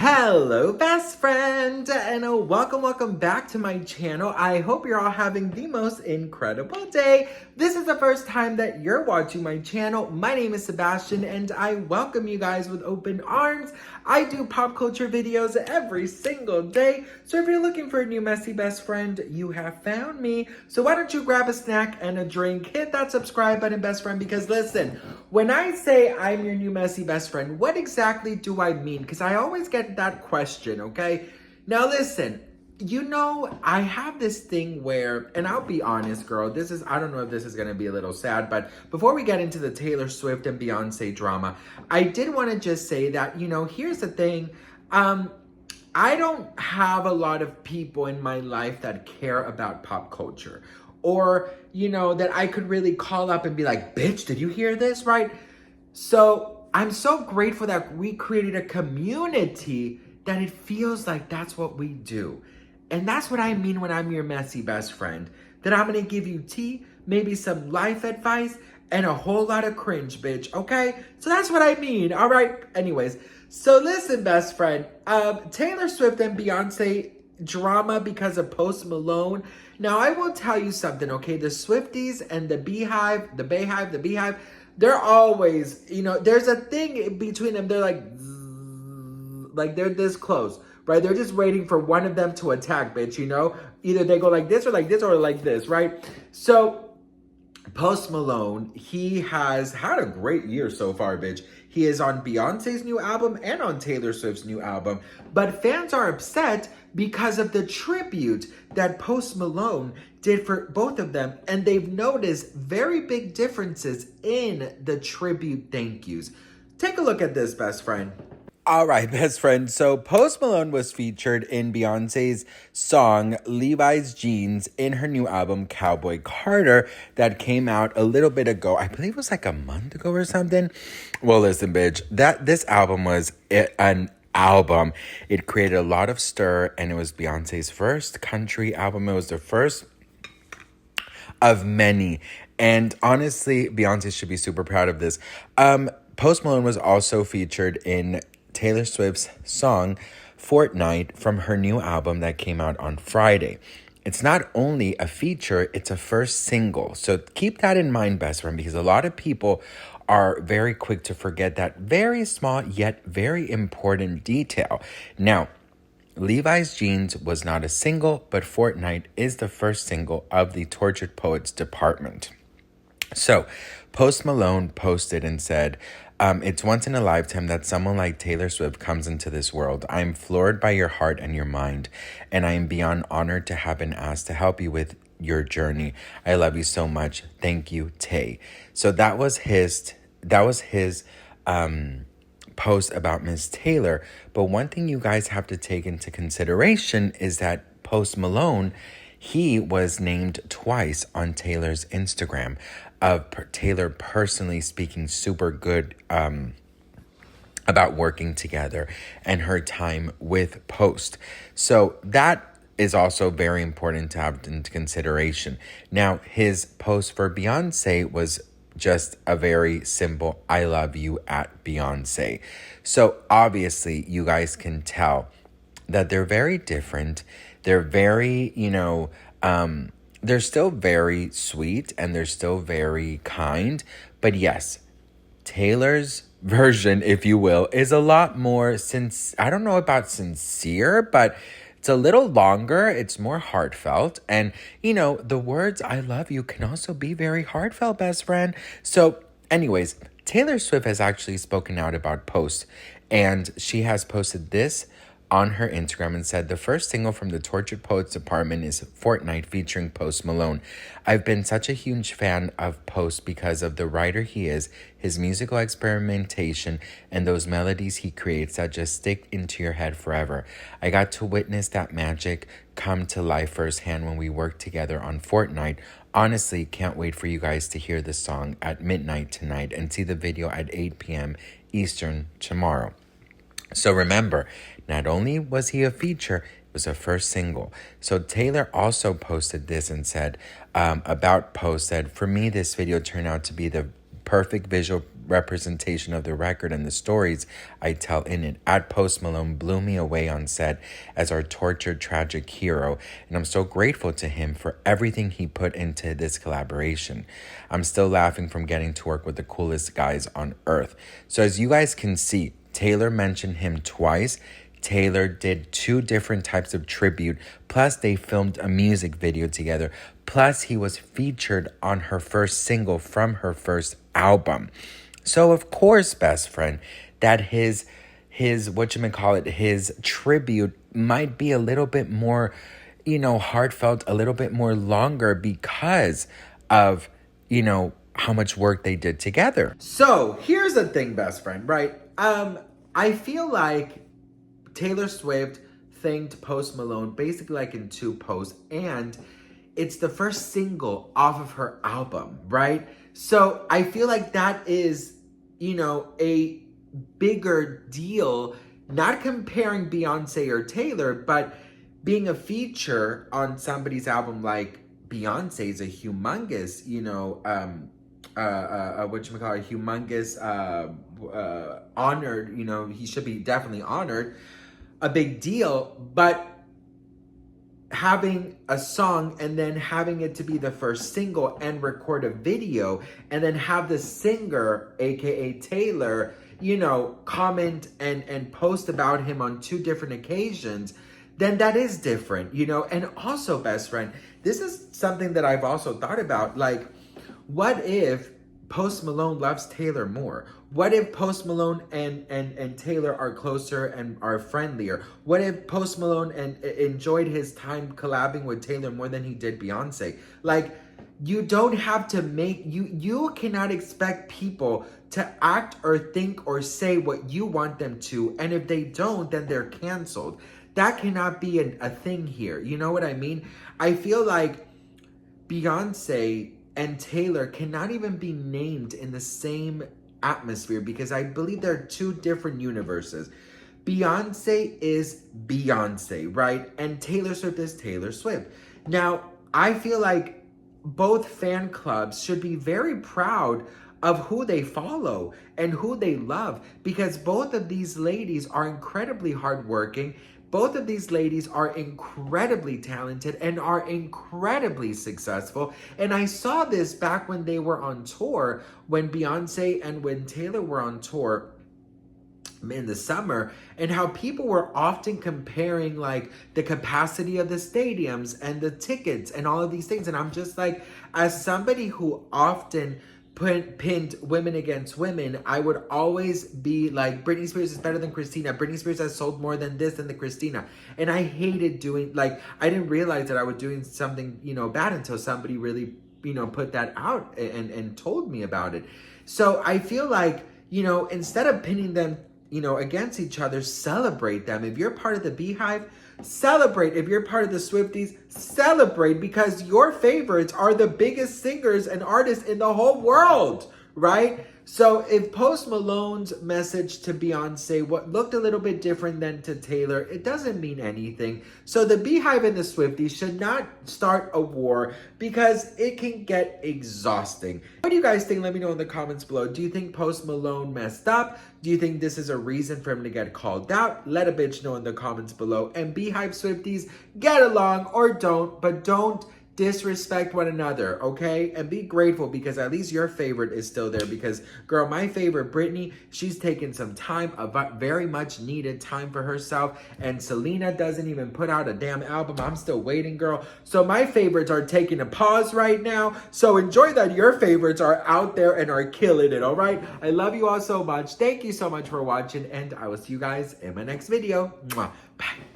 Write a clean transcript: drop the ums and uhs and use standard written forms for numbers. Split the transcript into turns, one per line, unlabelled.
Hello, best friend, and welcome back to my channel. I hope you're all having the most incredible day. This is the first time that you're watching my channel. My name is Sebastian, and I welcome you guys with open arms. I do pop culture videos every single day, so if you're looking for a new messy best friend, you have found me. So why don't you grab a snack and a drink, hit that subscribe button, best friend, because listen, when I say I'm your new messy best friend, what exactly do I mean? Because I always get that question, okay? Now listen, I have this thing where, and I'll be honest, girl, I don't know if this is gonna be a little sad, but before we get into the Taylor Swift and Beyonce drama, I did want to just say that, here's the thing. I don't have a lot of people in my life that care about pop culture, or, that I could really call up and be like, bitch, did you hear this, right? So I'm so grateful that we created a community that it feels like that's what we do. And that's what I mean when I'm your messy best friend. That I'm gonna give you tea, maybe some life advice, and a whole lot of cringe, bitch, okay? So that's what I mean, all right? Anyways, so listen, best friend. Taylor Swift and Beyonce drama because of Post Malone. Now, I will tell you something, okay? The Swifties and the Beehive, they're always, there's a thing between them. They're like they're this close, right? They're just waiting for one of them to attack, bitch, Either they go like this or like this, right? So Post Malone, he has had a great year so far, bitch. He is on Beyonce's new album and on Taylor Swift's new album. But fans are upset because of the tribute that Post Malone did for both of them. And they've noticed very big differences in the tribute thank yous. Take a look at this, best friend. All right, best friend. So Post Malone was featured in Beyonce's song Levi's Jeans in her new album Cowboy Carter that came out a little bit ago. I believe it was like a month ago or something. Well, listen, bitch, this album was an album. It created a lot of stir, and it was Beyonce's first country album. It was the first of many. And honestly, Beyonce should be super proud of this. Post Malone was also featured in Taylor Swift's song Fortnite from her new album that came out on Friday. It's not only a feature, it's a first single. So keep that in mind, best friend, because a lot of people are very quick to forget that very small yet very important detail. Now, Levi's Jeans was not a single, but Fortnite is the first single of the Tortured Poets department. So, Post Malone posted and said, it's once in a lifetime that someone like Taylor Swift comes into this world. I'm floored by your heart and your mind, and I am beyond honored to have been asked to help you with your journey. I love you so much. Thank you, Tay. So that was his post about Miss Taylor. But one thing you guys have to take into consideration is that Post Malone, he was named twice on Taylor's Instagram of Taylor personally speaking super good about working together and her time with Post. So that is also very important to have into consideration. Now, his post for Beyonce was just a very simple, I love you at Beyonce. So obviously you guys can tell that they're very different. They're very, they're still very sweet and they're still very kind. But yes, Taylor's version, if you will, is a lot more I don't know about sincere, but it's a little longer. It's more heartfelt. And, the words I love you can also be very heartfelt, best friend. So anyways, Taylor Swift has actually spoken out about Post, and she has posted this on her Instagram and said, the first single from the Tortured Poets department is Fortnite featuring Post Malone. I've been such a huge fan of Post because of the writer he is, his musical experimentation, and those melodies he creates that just stick into your head forever. I got to witness that magic come to life firsthand when we worked together on Fortnite. Honestly, can't wait for you guys to hear the song at midnight tonight and see the video at 8 p.m. Eastern tomorrow. So remember, not only was he a feature, it was a first single. So Taylor also posted this and said, about Post, said, for me, this video turned out to be the perfect visual representation of the record and the stories I tell in it. Post Malone blew me away on set as our tortured, tragic hero, and I'm so grateful to him for everything he put into this collaboration. I'm still laughing from getting to work with the coolest guys on earth. So as you guys can see, Taylor mentioned him twice. Taylor did 2 different types of tribute, plus they filmed a music video together, plus he was featured on her first single from her first album. So of course, best friend, that his his tribute might be a little bit more, heartfelt, a little bit more longer because of, how much work they did together. So here's the thing, best friend, right? I feel like Taylor Swift thanked Post Malone basically like in 2 posts, and it's the first single off of her album, right? So I feel like that is, a bigger deal, not comparing Beyonce or Taylor, but being a feature on somebody's album like Beyonce is a humongous, honored, he should be definitely honored, a big deal. But having a song and then having it to be the first single and record a video and then have the singer, aka Taylor, comment and post about him on 2 different occasions, then that is different, And also, best friend, this is something that I've also thought about. Like, what if Post Malone loves Taylor more? What if Post Malone and Taylor are closer and are friendlier? What if Post Malone enjoyed his time collabing with Taylor more than he did Beyonce? Like, you don't have to you cannot expect people to act or think or say what you want them to. And if they don't, then they're canceled. That cannot be a thing here. You know what I mean? I feel like Beyonce and Taylor cannot even be named in the same atmosphere because I believe they're 2 different universes. Beyonce is Beyonce, right? And Taylor Swift is Taylor Swift. Now, I feel like both fan clubs should be very proud of who they follow and who they love, because both of these ladies are incredibly hardworking. Both of these ladies are incredibly talented and are incredibly successful. And I saw this back when they were on tour, when Beyonce and when Taylor were on tour in the summer, and how people were often comparing like the capacity of the stadiums and the tickets and all of these things. And I'm just like, as somebody who often pinned women against women, I would always be like, Britney Spears is better than Christina. Britney Spears has sold more than this than the Christina. And I hated doing, like, I didn't realize that I was doing something, bad until somebody really, put that out and told me about it. So I feel like, instead of pinning them, against each other, celebrate them. If you're part of the Beehive, celebrate. If you're part of the Swifties, celebrate, because your favorites are the biggest singers and artists in the whole world, right? So if Post Malone's message to Beyonce what looked a little bit different than to Taylor, it doesn't mean anything. So the Beehive and the Swifties should not start a war because it can get exhausting. What do you guys think? Let me know in the comments below. Do you think Post Malone messed up? Do you think this is a reason for him to get called out? Let a bitch know in the comments below. And Beehive Swifties, get along or don't, but don't disrespect one another, okay? And be grateful because at least your favorite is still there, because girl, my favorite, Britney, she's taken some time, a very much needed time for herself, and Selena doesn't even put out a damn album. I'm still waiting, girl. So my favorites are taking a pause right now, so enjoy that your favorites are out there and are killing it, all right? I love you all so much. Thank you so much for watching, and I will see you guys in my next video. Mwah. Bye.